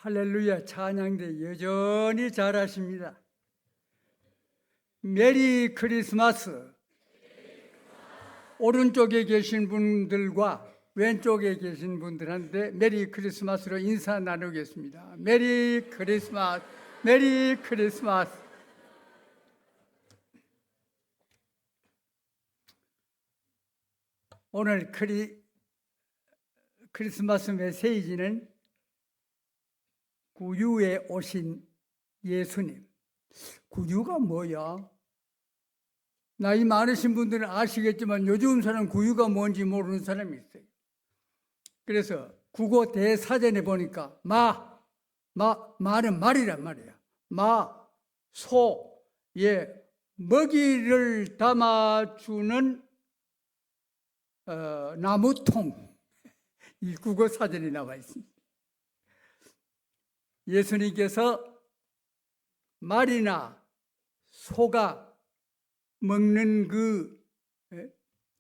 할렐루야, 찬양대 여전히 잘하십니다. 메리 크리스마스. 오른쪽에 계신 분들과 왼쪽에 계신 분들한테 메리 크리스마스로 인사 나누겠습니다. 메리 크리스마스, 메리 크리스마스. 오늘 크리스마스 메시지는 구유에 오신 예수님. 구유가 뭐야? 나이 많으신 분들은 아시겠지만 요즘 사람 구유가 뭔지 모르는 사람이 있어요. 그래서 국어 대사전에 보니까 마는 말이란 말이야. 소에 먹이를 담아주는 나무통. 이 국어 사전에 나와 있습니다. 예수님께서 말이나 소가 먹는 그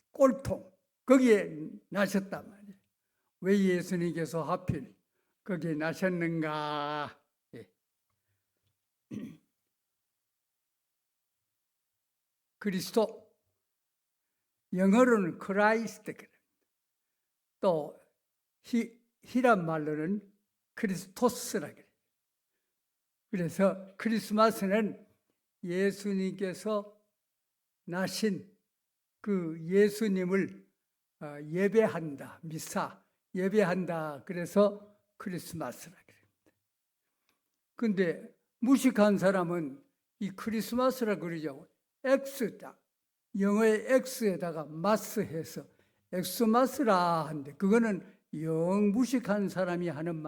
꼴통, 거기에 나셨단 말이에요. 왜 예수님께서 하필 거기에 나셨는가? 그리스도, 영어로는 크라이스트, 또 히란 말로는 크리스토스라 그래요. 그래서 크리스마스는 예수님께서 나신 그 예수님을 예배한다, 미사 예배한다. 그래서 크리스마스라 그럽니다. 근데 무식한 사람은 이 크리스마스라 그러죠. X자, 영어의 X에다가 마스해서 엑스마스라 한데 그거는 영 무식한 사람이 하는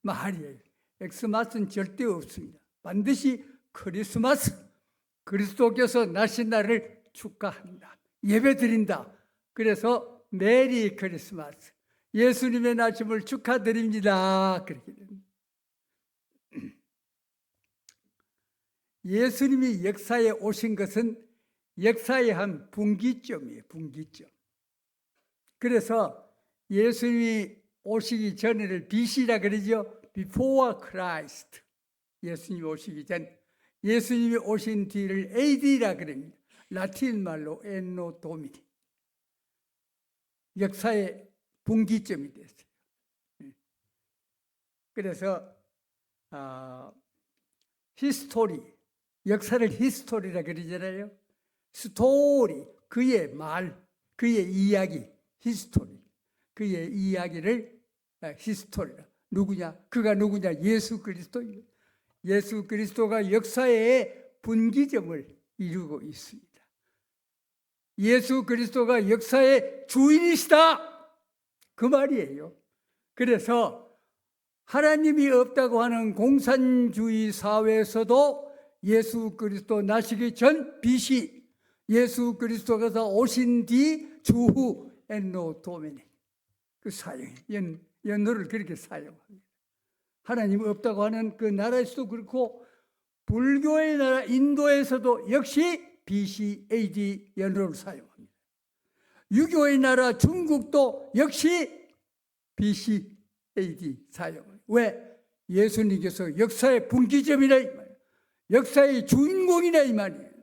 말이에요. 엑스마스는 절대 없습니다. 반드시 크리스마스, 그리스도께서 나신 날을 축하한다, 예배드린다. 그래서 메리 크리스마스, 예수님의 나심을 축하드립니다. 그렇게 됩니다. 예수님이 역사에 오신 것은 역사의 한 분기점이에요. 분기점. 그래서 예수님이 오시기 전에를 BC라 그러죠. Before Christ. 예수님이 오시기 전. 예수님이 오신 뒤를 AD라 그럽니다. 라틴 말로 Anno Domini. 역사의 분기점이 됐어요. 그래서 히스토리, 역사를 히스토리라 그러잖아요. 스토리, 그의 말, 그의 이야기, 히스토리. 그의 이야기를 히스토리라. 누구냐? 그가 누구냐? 예수 그리스도. 예수 그리스도가 역사의 분기점을 이루고 있습니다. 예수 그리스도가 역사의 주인이시다, 그 말이에요. 그래서 하나님이 없다고 하는 공산주의 사회에서도 예수 그리스도 나시기 전 BC, 예수 그리스도가 오신 뒤 주후 엔노 도메니, 그 사용, 연호를 그렇게 사용합니다. 하나님 없다고 하는 그 나라에서도 그렇고, 불교의 나라 인도에서도 역시 BC, AD 연호를 사용합니다. 유교의 나라 중국도 역시 BC, AD 사용합니다. 왜? 예수님께서 역사의 분기점이라 이 말이에요. 역사의 주인공이라 이 말이에요.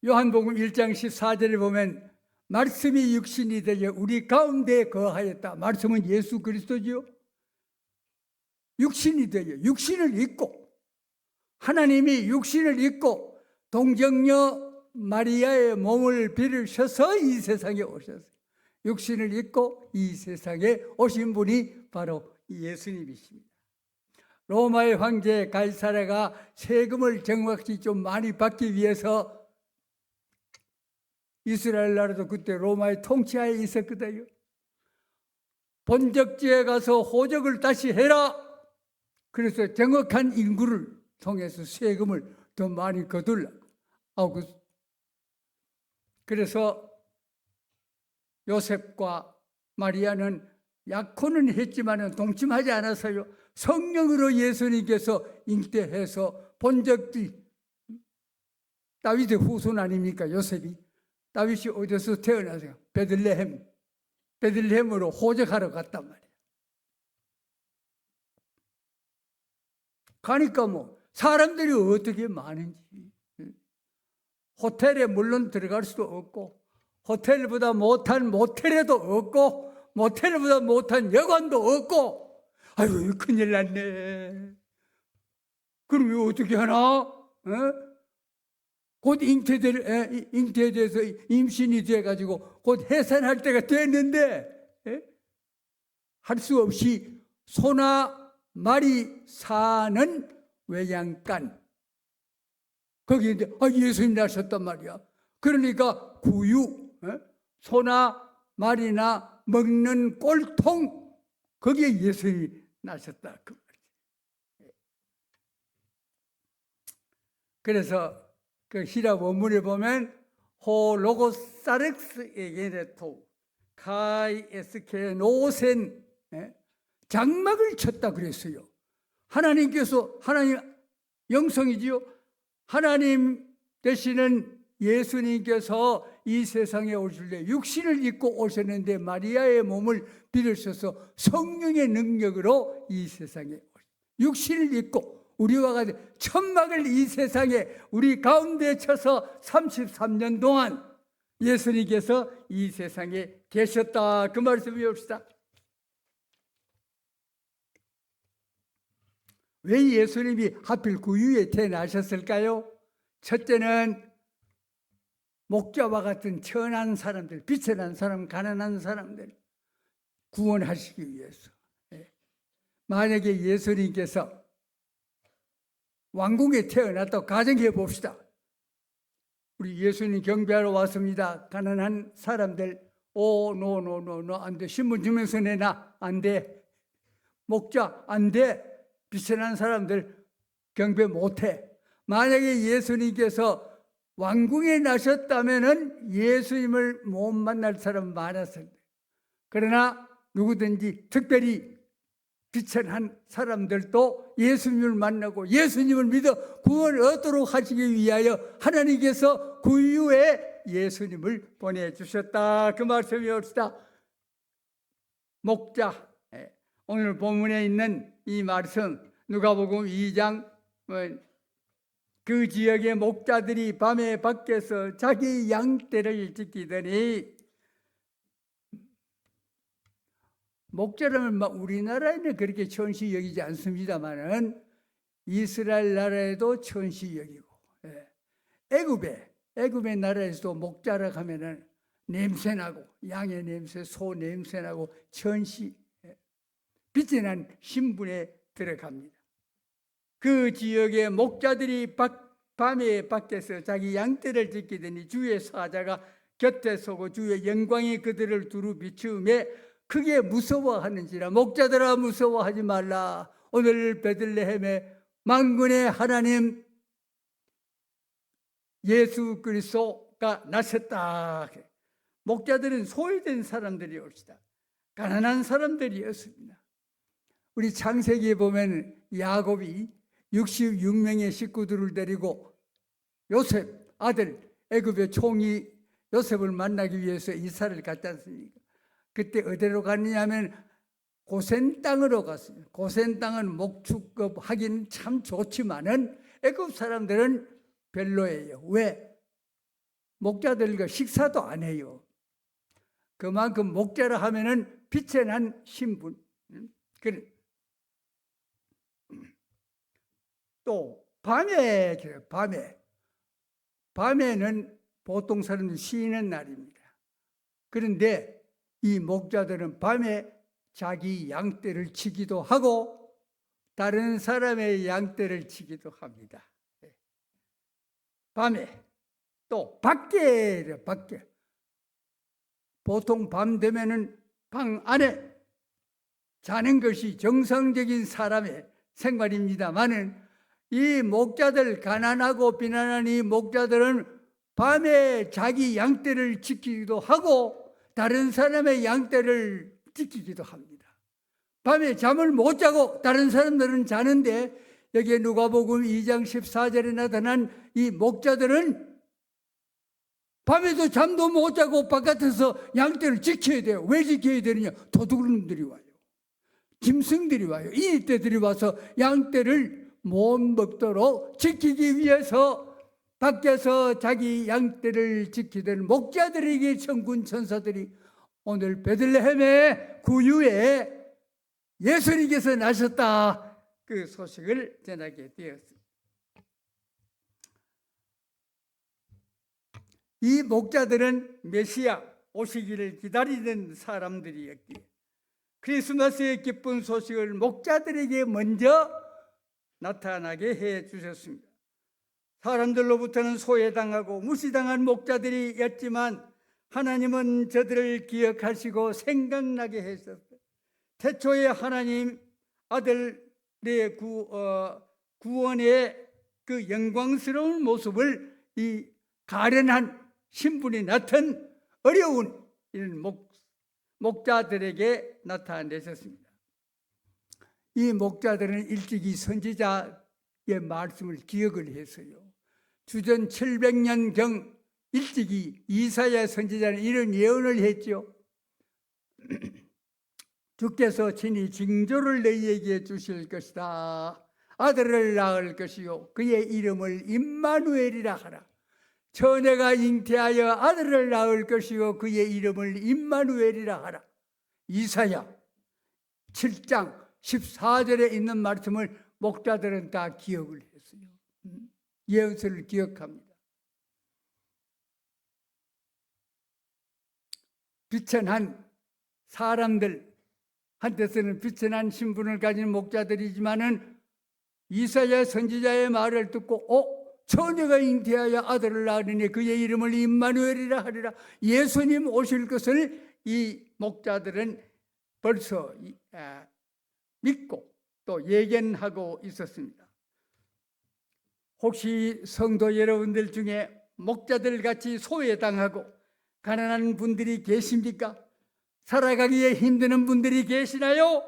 요한복음 1장 14절에 보면 말씀이 육신이 되어 우리 가운데 거하였다. 말씀은 예수 그리스도지요. 육신이 되어 육신을 입고, 하나님이 육신을 입고 동정녀 마리아의 몸을 빌으셔서 이 세상에 오셨어요. 육신을 입고 이 세상에 오신 분이 바로 예수님이십니다. 로마의 황제 가이사랴가 세금을 정확히 좀 많이 받기 위해서, 이스라엘 나라도 그때 로마의 통치하에 있었거든요. 본적지에 가서 호적을 다시 해라. 그래서 정확한 인구를 통해서 세금을 더 많이 거둘라고. 그래서 요셉과 마리아는 약혼은 했지만 동침하지 않았어요. 성령으로 예수님께서 잉태해서 본적지, 다윗의 후손 아닙니까? 요셉이 다윗이 어디서 태어나서요? 베들레헴으로 호적하러 갔단 말이에요. 가니까 뭐 사람들이 어떻게 많은지, 호텔에 물론 들어갈 수도 없고, 호텔보다 못한 모텔에도 없고, 모텔보다 못한 여관도 없고, 아유 큰일 났네. 그럼 이거 어떻게 하나? 곧 잉태돼서 임신이 돼가지고 곧 해산할 때가 됐는데 할 수 없이 소나 말이 사는 외양간, 거기에 이제 예수님 나셨단 말이야. 그러니까 구유, 소나 말이나 먹는 꼴통, 거기에 예수님이 나셨다 그 말이지. 그래서 그 히라 원문에 보면 호 로고사렉스 에게네토 카이 에스케 노센, 장막을 쳤다 그랬어요. 하나님께서, 하나님 영성이지요. 하나님 되시는 예수님께서 이 세상에 오실 때 육신을 입고 오셨는데 마리아의 몸을 빌으셔서 성령의 능력으로 이 세상에 오셨어요. 육신을 입고 우리와 같이 천막을 이 세상에 우리 가운데 쳐서 33년 동안 예수님께서 이 세상에 계셨다 그 말씀 배웁시다. 왜 예수님이 하필 구유에 태어나셨을까요? 첫째는 목자와 같은 천한 사람들, 비천한 사람, 가난한 사람들 구원하시기 위해서. 만약에 예수님께서 왕궁에 태어났다고 가정해 봅시다. 우리 예수님 경배하러 왔습니다. 가난한 사람들, 노 안 돼. 신분 증명서 내놔. 안 돼. 목자 안 돼. 비천한 사람들 경배 못해. 만약에 예수님께서 왕궁에 나셨다면은 예수님을 못 만날 사람 많았을 거예요. 그러나 누구든지 특별히 비천한 사람들도 예수님을 만나고 예수님을 믿어 구원을 얻도록 하시기 위하여 하나님께서 구유에 예수님을 보내주셨다 그 말씀이 옵시다. 목자, 오늘 본문에 있는 이 말씀 누가복음 2장, 그 지역의 목자들이 밤에 밖에서 자기 양떼를 지키더니, 목자라면 우리나라에는 그렇게 천시 여기지 않습니다만은 이스라엘 나라에도 천시 여기고, 애굽의 나라에서도 목자라 하면은 냄새나고, 양의 냄새, 소 냄새나고 천시, 비천한 신분에 들어갑니다. 그 지역의 목자들이 밤에 밖에서 자기 양떼를 지키더니 주의 사자가 곁에 서고 주의 영광이 그들을 두루 비추음에 크게 무서워하는지라. 목자들아 무서워하지 말라. 오늘 베들레헴에 만군의 하나님 예수 그리스도가 나셨다. 목자들은 소외된 사람들이었습니다. 가난한 사람들이었습니다. 우리 창세기에 보면 야곱이 66명의 식구들을 데리고 요셉 아들 애굽의 총리 요셉을 만나기 위해서 이사를 갔지 않습니까? 그때 어디로 갔느냐면 고센 땅으로 갔습니다. 고센 땅은 목축업 하기는 참 좋지만은 애굽 사람들은 별로예요. 왜? 목자들과 식사도 안 해요. 그만큼 목자라 하면은 비천한 신분. 또 밤에는 보통 사람들이 쉬는 날입니다. 그런데 이 목자들은 밤에 자기 양떼를 치기도 하고 다른 사람의 양떼를 치기도 합니다. 밤에 또 밖에 보통 밤 되면은 방 안에 자는 것이 정상적인 사람의 생활입니다만은 이 목자들, 가난하고 비난한 이 목자들은 밤에 자기 양떼를 지키기도 하고 다른 사람의 양떼를 지키기도 합니다. 밤에 잠을 못 자고 다른 사람들은 자는데 여기에 누가복음 2장 14절에 나타난 이 목자들은 밤에도 잠도 못 자고 바깥에서 양떼를 지켜야 돼요. 왜 지켜야 되느냐? 도둑놈들이 와요. 짐승들이 와요. 이떼들이 와서 양떼를 못 먹도록 지키기 위해서 밖에서 자기 양떼를 지키던 목자들에게 천군 천사들이 오늘 베들레헴의 구유에 예수님께서 나셨다, 그 소식을 전하게 되었습니다. 이 목자들은 메시아 오시기를 기다리는 사람들이었기에 크리스마스의 기쁜 소식을 목자들에게 먼저 나타나게 해 주셨습니다. 사람들로부터는 소외당하고 무시당한 목자들이었지만 하나님은 저들을 기억하시고 생각나게 하셨어요. 태초에 하나님 아들의 구원의 그 영광스러운 모습을 이 가련한 신분이 나타난 어려운 이런 목자들에게 나타내셨습니다. 이 목자들은 일찍이 선지자의 말씀을 기억을 해서요, 주전 700년경 일찍이 이사야 선지자는 이런 예언을 했죠. 주께서 친히 징조를 너희에게 주실 것이다. 아들을 낳을 것이요 그의 이름을 임마누엘이라 하라. 처녀가 잉태하여 아들을 낳을 것이요 그의 이름을 임마누엘이라 하라. 이사야 7장 14절에 있는 말씀을 목자들은 다 기억을 했어요. 예언서를 기억합니다. 비천한 사람들, 한때서는 비천한 신분을 가진 목자들이지만은 이사야 선지자의 말을 듣고 처녀가 잉태하여 아들을 낳으니 그의 이름을 임마누엘이라 하리라. 예수님 오실 것을 이 목자들은 벌써 믿고 또 예견하고 있었습니다. 혹시 성도 여러분들 중에 목자들 같이 소외당하고 가난한 분들이 계십니까? 살아가기에 힘드는 분들이 계시나요?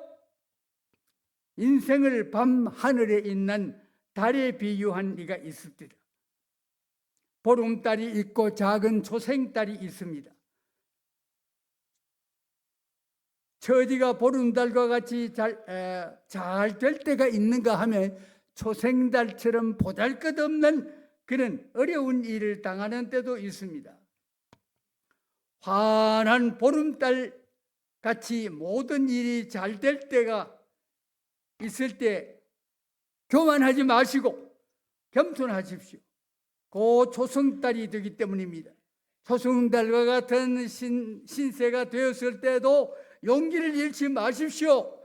인생을 밤 하늘에 있는 달에 비유한 이가 있습니다. 보름달이 있고 작은 초생달이 있습니다. 처지가 보름달과 같이 잘 될 때가 있는가 하면 초생달처럼 보잘것없는 그런 어려운 일을 당하는 때도 있습니다. 환한 보름달 같이 모든 일이 잘 될 때가 있을 때 교만하지 마시고 겸손하십시오. 그 초승달이 되기 때문입니다. 초승달과 같은 신세가 되었을 때도 용기를 잃지 마십시오.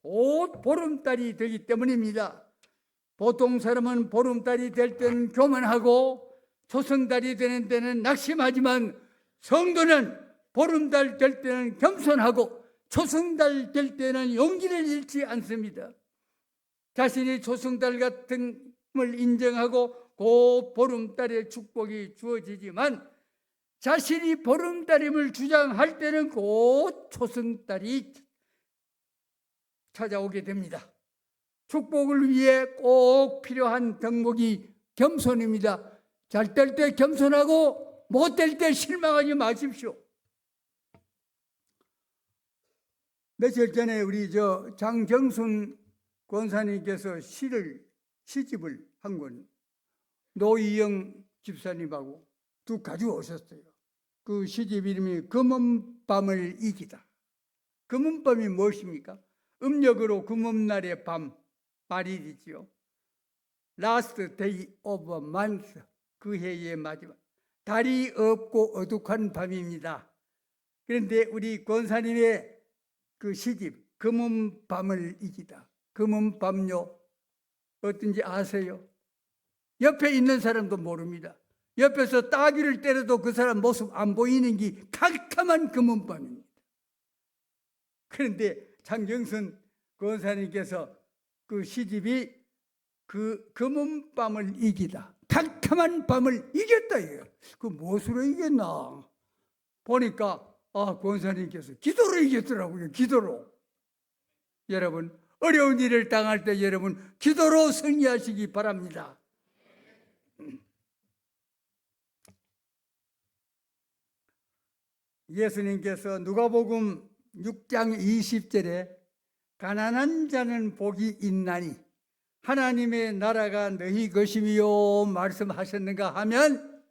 곧 보름달이 되기 때문입니다. 보통 사람은 보름달이 될 때는 교만하고 초승달이 되는 때는 낙심하지만 성도는 보름달 될 때는 겸손하고 초승달 될 때는 용기를 잃지 않습니다. 자신이 초승달 같은 걸 인정하고 그 보름달의 축복이 주어지지만 자신이 보름달임을 주장할 때는 곧 초승달이 찾아오게 됩니다. 축복을 위해 꼭 필요한 덕목이 겸손입니다. 잘 될 때 겸손하고 못 될 때 실망하지 마십시오. 며칠 전에 우리 장정순 권사님께서 시집을 한 권 노희영 집사님하고 두 가져오셨어요. 그 시집 이름이 검은 밤을 이기다. 검은 밤이 무엇입니까? 음력으로 금음날의 밤, 말일이지요. Last day of a month, 그 해의 마지막. 달이 없고 어둑한 밤입니다. 그런데 우리 권사님의 그 시집 검은 밤을 이기다. 검은 밤요 어떤지 아세요? 옆에 있는 사람도 모릅니다. 옆에서 따귀를 때려도 그 사람 모습 안 보이는 게 캄캄한 검은 밤입니다. 그런데 장정순 권사님께서 그 시집이 그 검은 밤을 이기다, 캄캄한 밤을 이겼다. 그 무엇으로 이겼나 보니까 권사님께서 기도로 이겼더라고요. 기도로. 여러분 어려운 일을 당할 때 여러분 기도로 승리하시기 바랍니다. 예수님께서 누가복음 6장 20절에 가난한 자는 복이 있나니 하나님의 나라가 너희 것임이요 말씀하셨는가 하면,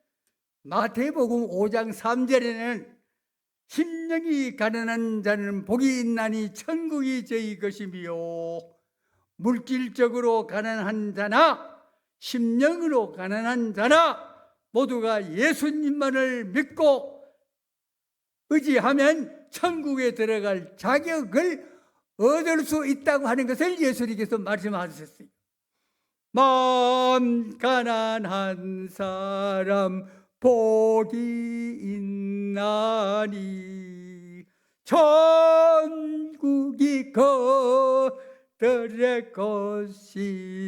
마태복음 5장 3절에는 심령이 가난한 자는 복이 있나니 천국이 저희 것임이요, 물질적으로 가난한 자나 심령으로 가난한 자나 모두가 예수님만을 믿고 의지하면 천국에 들어갈 자격을 얻을 수 있다고 하는 것을 예수님께서 말씀하셨어요. 마음 가난한 사람 복이 있나니 천국이 그들의 것이매요.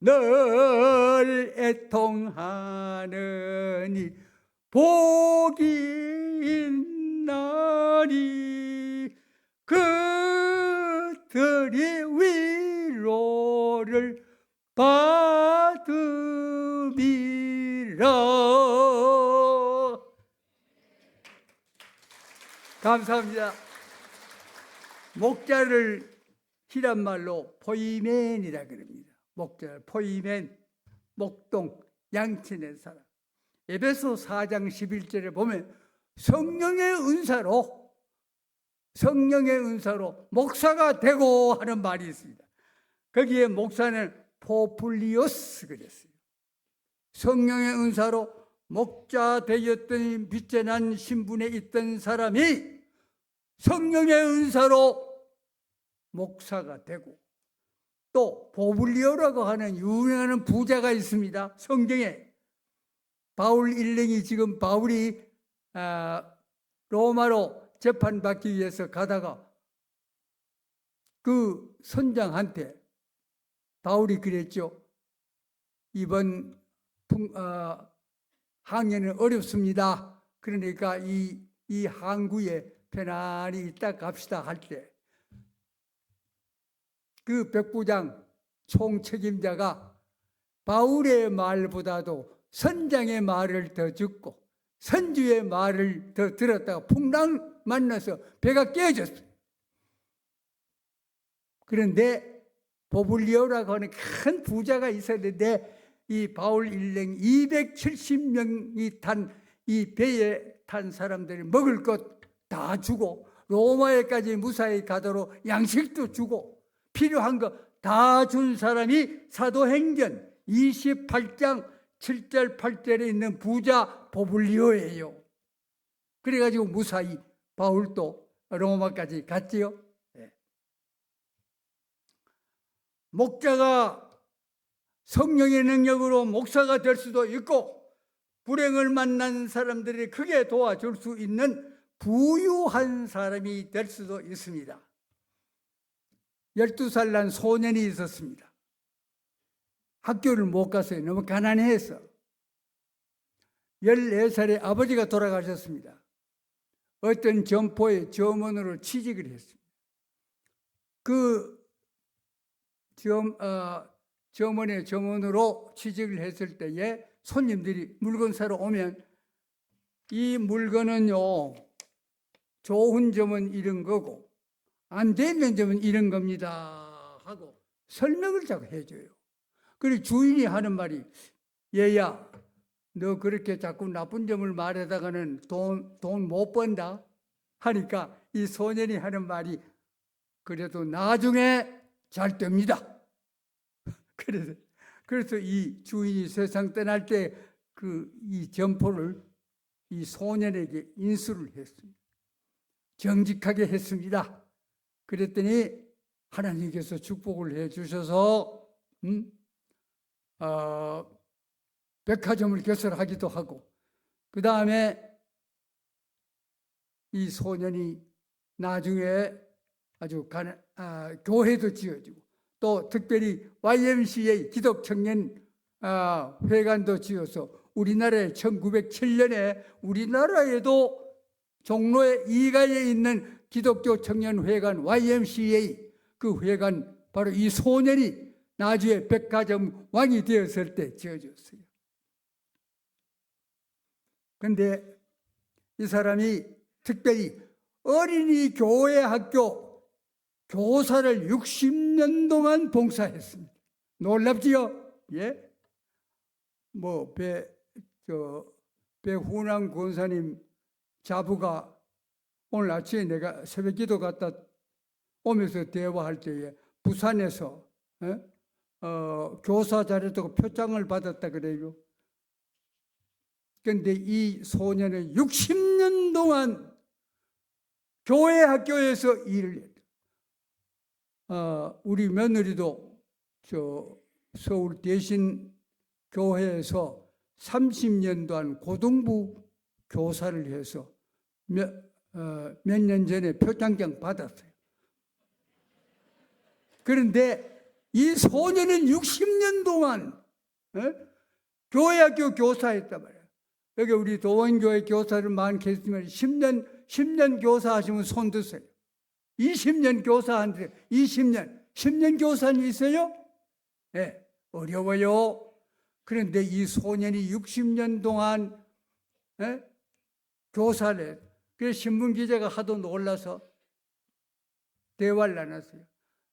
늘 애통하느니 복이 있나니 그들이 위로를 받음이라. 감사합니다. 목자를 히란 말로 포이맨이라 그럽니다. 목자, 포이맨, 목동, 양치는 사람. 에베소 4장 11절에 보면 성령의 은사로 목사가 되고 하는 말이 있습니다. 거기에 목사는 포플리오스 그랬어요. 성령의 은사로 목자 되었더니 빛에 난 신분에 있던 사람이 성령의 은사로 목사가 되고, 또 보블리오라고 하는 유명한 부자가 있습니다. 성경에 바울 일행이, 지금 바울이 로마로 재판받기 위해서 가다가 그 선장한테 바울이 그랬죠. 이번 항해는 어렵습니다. 그러니까 이 항구에 편안히 있다 갑시다 할 때, 그 백부장 총책임자가 바울의 말보다도 선장의 말을 더 듣고 선주의 말을 더 들었다가 풍랑 만나서 배가 깨졌어요. 그런데 보블리오라고 하는 큰 부자가 있었는데 이 바울 일행 270명이 탄 이 배에 탄 사람들이 먹을 것 다 주고 로마에까지 무사히 가도록 양식도 주고 필요한 거 다 준 사람이 사도행전 28장 7절 8절에 있는 부자 보블리오예요. 그래가지고 무사히 바울도 로마까지 갔지요. 네. 목자가 성령의 능력으로 목사가 될 수도 있고, 불행을 만난 사람들이 크게 도와줄 수 있는 부유한 사람이 될 수도 있습니다. 12살 난 소년이 있었습니다. 학교를 못 갔어요. 너무 가난해서. 14살에 아버지가 돌아가셨습니다. 어떤 점포의 점원으로 취직을 했습니다. 그 점원의 점원으로 취직을 했을 때에 손님들이 물건 사러 오면 이 물건은요, 좋은 점은 이런 거고 안 되는 점은 이런 겁니다 하고 설명을 자꾸 해줘요. 그리고 주인이 하는 말이, 얘야, 너 그렇게 자꾸 나쁜 점을 말하다가는 돈 못 번다 하니까 이 소년이 하는 말이, 그래도 나중에 잘 됩니다. 그래서 이 주인이 세상 떠날 때 이 점포를 이 소년에게 인수를 했습니다. 정직하게 했습니다. 그랬더니 하나님께서 축복을 해 주셔서 백화점을 개설하기도 하고, 그 다음에 이 소년이 나중에 아주 교회도 지어주고, 또 특별히 YMCA 기독청년 회관도 지어서 우리나라에 1907년에 우리나라에도 종로에 이가에 있는 기독교 청년회관 YMCA 그 회관 바로 이 소년이 나중에 백화점 왕이 되었을 때 지어졌어요. 근데 이 사람이 특별히 어린이 교회 학교 교사를 60년 동안 봉사했습니다. 놀랍지요? 예? 배훈환 권사님 자부가 오늘 아침에 내가 새벽 기도 갔다 오면서 대화할 때에 부산에서 교사 자료도 표창을 받았다 그래요. 그런데 이 소년은 60년 동안 교회 학교에서 일을 했다. 우리 며느리도 서울 대신 교회에서 30년 동안 고등부 교사를 해서 몇 년 전에 표창장 받았어요. 그런데 이 소년은 60년 동안 교회 학교 교사했단 말이에요. 여기 우리 도원교회 교사를 많이 계시면 10년 교사하시면 손 드세요. 20년 교사한테 10년 교사는 있어요? 네, 어려워요. 그런데 이 소년이 60년 동안 교사를 해요. 그래서 신문기자가 하도 놀라서 대화를 나눴어요.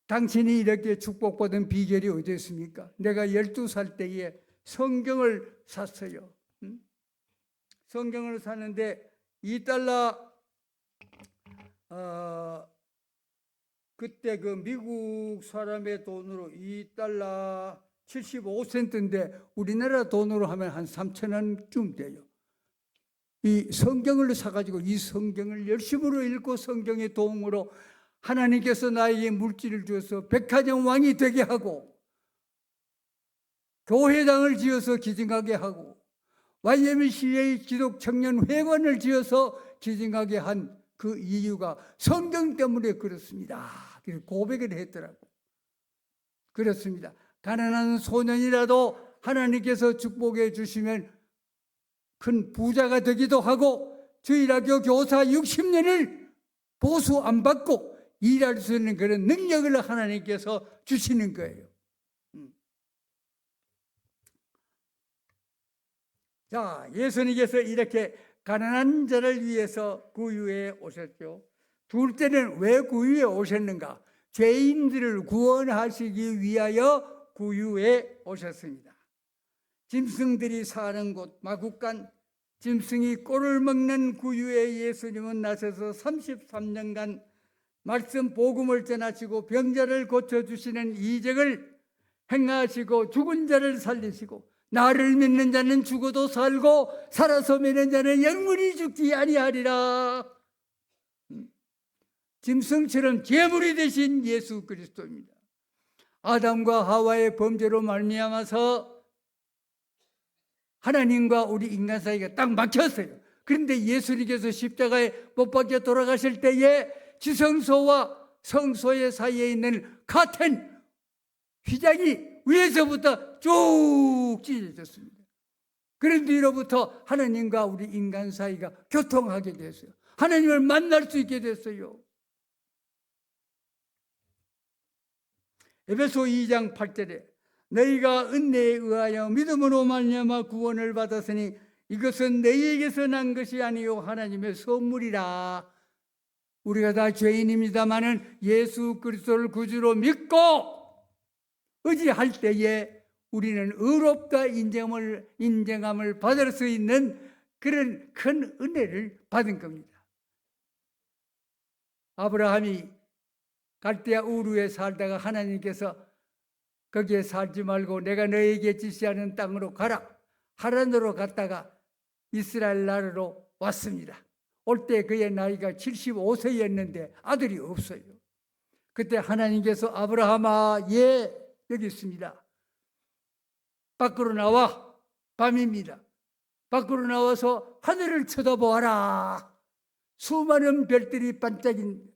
당신이 이렇게 축복받은 비결이 어디 있습니까? 내가 12살 때에 성경을 샀어요. 성경을 샀는데 $2 그때 그 미국 사람의 돈으로 $2 75센트인데 우리나라 돈으로 하면 한 3,000원쯤 돼요. 이 성경을 사가지고 이 성경을 열심으로 읽고 성경의 도움으로 하나님께서 나에게 물질을 주어서 백화점 왕이 되게 하고 교회당을 지어서 기증하게 하고 YMCA 기독 청년 회관을 지어서 기증하게 한 그 이유가 성경 때문에 그렇습니다. 그래서 고백을 했더라고. 그렇습니다. 가난한 소년이라도 하나님께서 축복해 주시면 큰 부자가 되기도 하고 주일학교 교사 60년을 보수 안 받고 일할 수 있는 그런 능력을 하나님께서 주시는 거예요. 자, 예수님께서 이렇게 가난한 자를 위해서 구유에 오셨죠. 둘째는 왜 구유에 오셨는가? 죄인들을 구원하시기 위하여 구유에 오셨습니다. 짐승들이 사는 곳 마국간 짐승이 꼴을 먹는 구유에 예수님은 나서서 33년간 말씀 복음을 전하시고 병자를 고쳐주시는 이적을 행하시고 죽은 자를 살리시고 나를 믿는 자는 죽어도 살고 살아서 믿는 자는 영원히 죽지 아니하리라. 짐승처럼 제물이 되신 예수 그리스도입니다. 아담과 하와의 범죄로 말미암아서 하나님과 우리 인간 사이가 딱 막혔어요. 그런데 예수님께서 십자가에 못 박혀 돌아가실 때에 지성소와 성소의 사이에 있는 카텐 휘장이 위에서부터 쭉 찢어졌습니다. 그런 뒤로부터 하나님과 우리 인간 사이가 교통하게 됐어요. 하나님을 만날 수 있게 됐어요. 에베소 2장 8절에 너희가 은혜에 의하여 믿음으로 말미암아 구원을 받았으니 이것은 너희에게서 난 것이 아니요 하나님의 선물이라. 우리가 다 죄인입니다마는 예수 그리스도를 구주로 믿고 의지할 때에 우리는 의롭다 인정함을 받을 수 있는 그런 큰 은혜를 받은 겁니다. 아브라함이 갈대아 우르에 살다가 하나님께서 거기에 살지 말고 내가 너에게 지시하는 땅으로 가라. 하란으로 갔다가 이스라엘 나라로 왔습니다. 올 때 그의 나이가 75세였는데 아들이 없어요. 그때 하나님께서 아브라함아, 예, 여기 있습니다. 밖으로 나와. 밤입니다. 밖으로 나와서 하늘을 쳐다보아라. 수많은 별들이 반짝인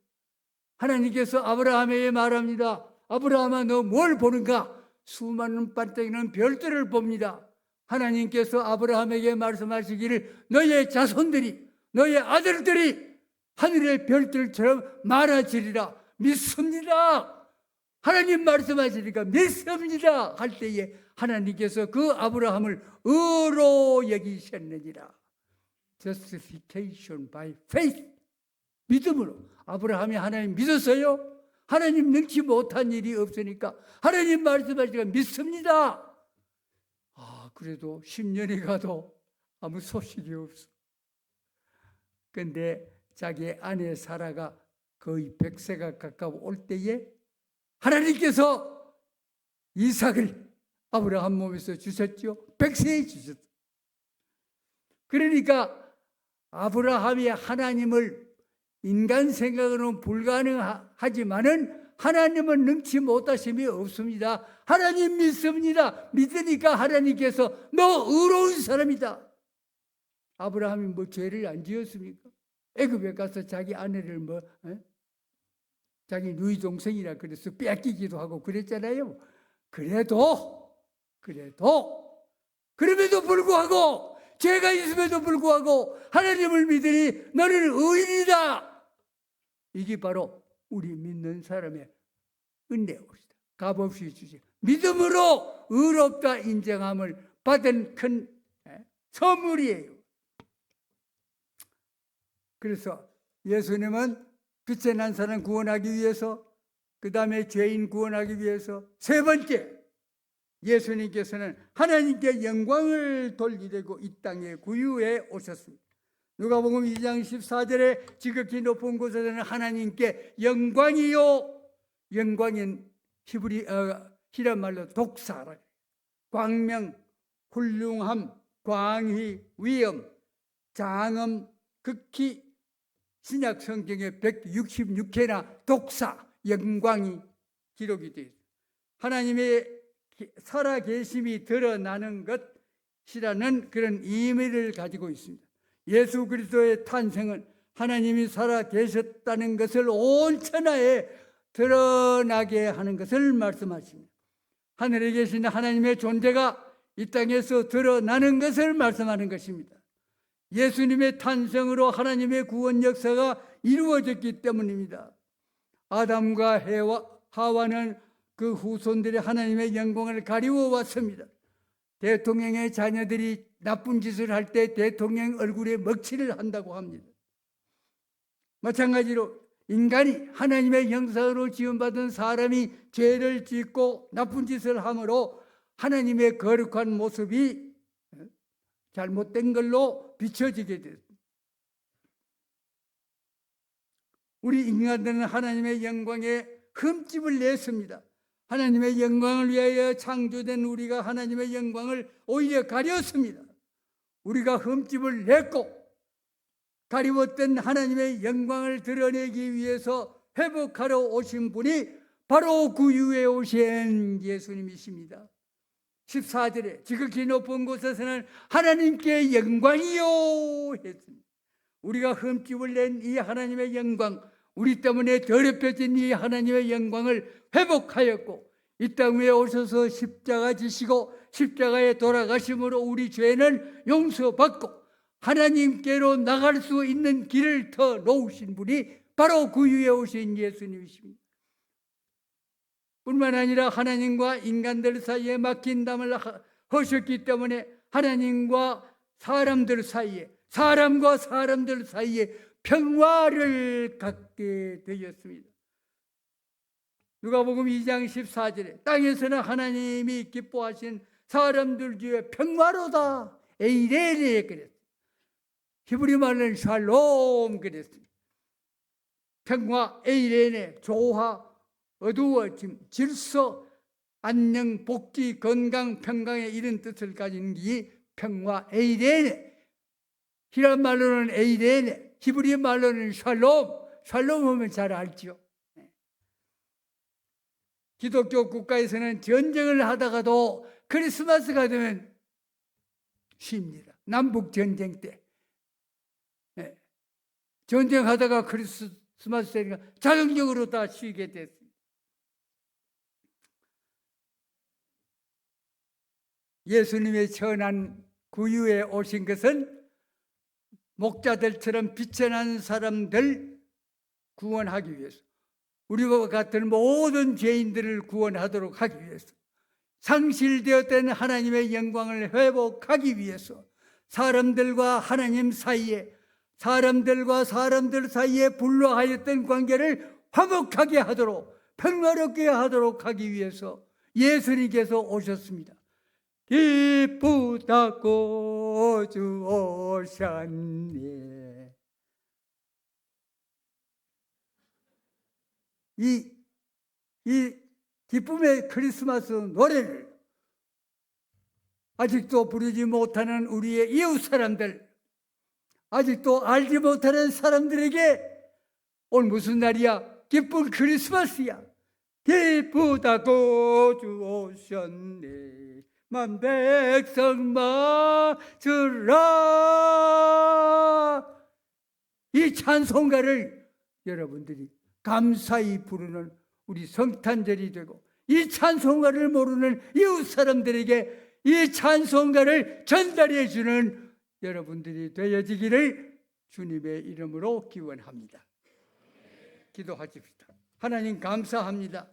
하나님께서 아브라함에게 말합니다. 아브라함아, 너 뭘 보는가? 수많은 반짝이는 별들을 봅니다. 하나님께서 아브라함에게 말씀하시기를 너의 자손들이, 너의 아들들이 하늘의 별들처럼 많아지리라. 믿습니다. 하나님 말씀하시니까 믿습니다 할 때에 하나님께서 그 아브라함을 의로 여기셨느니라. justification by faith. 믿음으로. 아브라함이 하나님 믿었어요. 하나님 능치 못한 일이 없으니까 하나님 말씀하시니까 믿습니다. 그래도 10년이 가도 아무 소식이 없어. 근데 자기 아내 사라가 거의 100세가 가까워 올 때에 하나님께서 이삭을 아브라함 몸에서 주셨죠. 100세에 주셨어. 그러니까 아브라함이 하나님을 인간 생각으로는 불가능하지만은 하나님은 능치 못하심이 없습니다. 하나님 믿습니다. 믿으니까 하나님께서 너 의로운 사람이다. 아브라함이 뭐 죄를 안 지었습니까? 애굽에 가서 자기 아내를 자기 누이 동생이라 그래서 뺏기기도 하고 그랬잖아요. 그럼에도 불구하고 죄가 있음에도 불구하고 하나님을 믿으니 너는 의인이다. 이게 바로 우리 믿는 사람의 은혜옵니다. 값없이 주시 믿음으로 의롭다 인정함을 받은 큰 선물이에요. 그래서 예수님은 빛에 난 사람 구원하기 위해서, 그 다음에 죄인 구원하기 위해서, 세 번째 예수님께서는 하나님께 영광을 돌리려고 이 땅에 구유해 오셨습니다. 누가복음 2장 14절에 지극히 높은 곳에서는 하나님께 영광이요, 영광인 히람 말로 독사라, 광명, 훌륭함, 광희, 위엄, 장엄, 극히, 신약 성경에 166회나 독사, 영광이 기록이 되어 있습니다. 하나님의 살아계심이 드러나는 것이라는 그런 의미를 가지고 있습니다. 예수 그리스도의 탄생은 하나님이 살아계셨다는 것을 온 천하에 드러나게 하는 것을 말씀하십니다. 하늘에 계신 하나님의 존재가 이 땅에서 드러나는 것을 말씀하는 것입니다. 예수님의 탄생으로 하나님의 구원 역사가 이루어졌기 때문입니다. 아담과 하와는 그 후손들이 하나님의 영광을 가리워 왔습니다. 대통령의 자녀들이 나쁜 짓을 할 때 대통령 얼굴에 먹칠을 한다고 합니다. 마찬가지로 인간이 하나님의 형상으로 지음받은 사람이 죄를 짓고 나쁜 짓을 함으로 하나님의 거룩한 모습이 잘못된 걸로 비춰지게 됐습니다. 우리 인간들은 하나님의 영광에 흠집을 냈습니다. 하나님의 영광을 위하여 창조된 우리가 하나님의 영광을 오히려 가렸습니다. 우리가 흠집을 냈고 가리웠던 하나님의 영광을 드러내기 위해서 회복하러 오신 분이 바로 구유에 오신 예수님이십니다. 14절에 지극히 높은 곳에서는 하나님께 영광이요 했습니다. 우리가 흠집을 낸 이 하나님의 영광, 우리 때문에 더럽혀진 이 하나님의 영광을 회복하였고 이 땅 위에 오셔서 십자가 지시고 십자가에 돌아가심으로 우리 죄는 용서받고 하나님께로 나갈 수 있는 길을 터 놓으신 분이 바로 구유에 오신 예수님이십니다. 뿐만 아니라 하나님과 인간들 사이에 막힌 담을 하셨기 때문에 하나님과 사람들 사이에, 사람과 사람들 사이에 평화를 갖게 되었습니다. 누가복음 2장 14절에 땅에서는 하나님이 기뻐하신 사람들 중에 평화로다 에이레네 그랬어요. 히브리 말로는 샬롬 그랬습니다. 평화, 에이레네, 조화, 어두워짐, 질서, 안녕, 복지, 건강, 평강에 이런 뜻을 가진 게 평화, 에이레네. 히람 말로는 에이레네, 히브리 말로는 샬롬. 샬롬 하면 잘 알죠. 기독교 국가에서는 전쟁을 하다가도 크리스마스가 되면 쉽니다. 남북 전쟁 때 전쟁하다가 크리스마스 때니까 자동적으로 다 쉬게 됐습니다. 예수님의 천한 구유에 오신 것은 목자들처럼 빛에 난 사람들 구원하기 위해서, 우리와 같은 모든 죄인들을 구원하도록 하기 위해서, 상실되었던 하나님의 영광을 회복하기 위해서, 사람들과 하나님 사이에, 사람들과 사람들 사이에 불화하였던 관계를 화목하게 하도록, 평화롭게 하도록 하기 위해서 예수님께서 오셨습니다. 기쁘다고 주 오셨네. 이 기쁨의 크리스마스 노래를 아직도 부르지 못하는 우리의 이웃 사람들, 아직도 알지 못하는 사람들에게 오늘 무슨 날이야? 기쁜 크리스마스야. 기쁘다고 주 오셨네. 만 백성 맞으라. 이 찬송가를 여러분들이 감사히 부르는 우리 성탄절이 되고, 이 찬송가를 모르는 이웃 사람들에게 이 찬송가를 전달해 주는 여러분들이 되어지기를 주님의 이름으로 기원합니다. 기도하십시다. 하나님 감사합니다.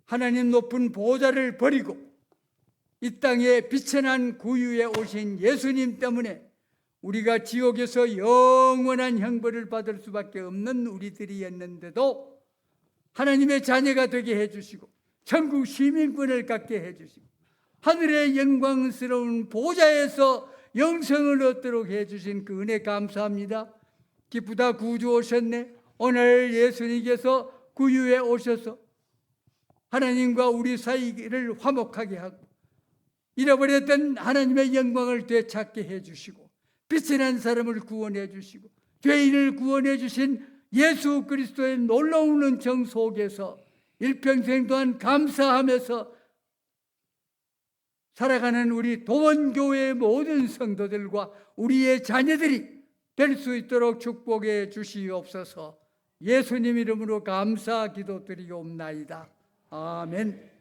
하나님 높은 보좌를 버리고 이 땅에 비천한 구유에 오신 예수님 때문에 우리가 지옥에서 영원한 형벌을 받을 수밖에 없는 우리들이었는데도 하나님의 자녀가 되게 해주시고 천국 시민권을 갖게 해주시고 하늘의 영광스러운 보좌에서 영생을 얻도록 해주신 그 은혜 감사합니다. 기쁘다 구주 오셨네. 오늘 예수님께서 구유에 오셔서 하나님과 우리 사이를 화목하게 하고 잃어버렸던 하나님의 영광을 되찾게 해주시고 빛이 사람을 구원해 주시고 죄인을 구원해 주신 예수 그리스도의 놀라운 은총 속에서 일평생 동안 감사하면서 살아가는 우리 도원교회의 모든 성도들과 우리의 자녀들이 될 수 있도록 축복해 주시옵소서. 예수님 이름으로 감사 기도드리옵나이다. 아멘.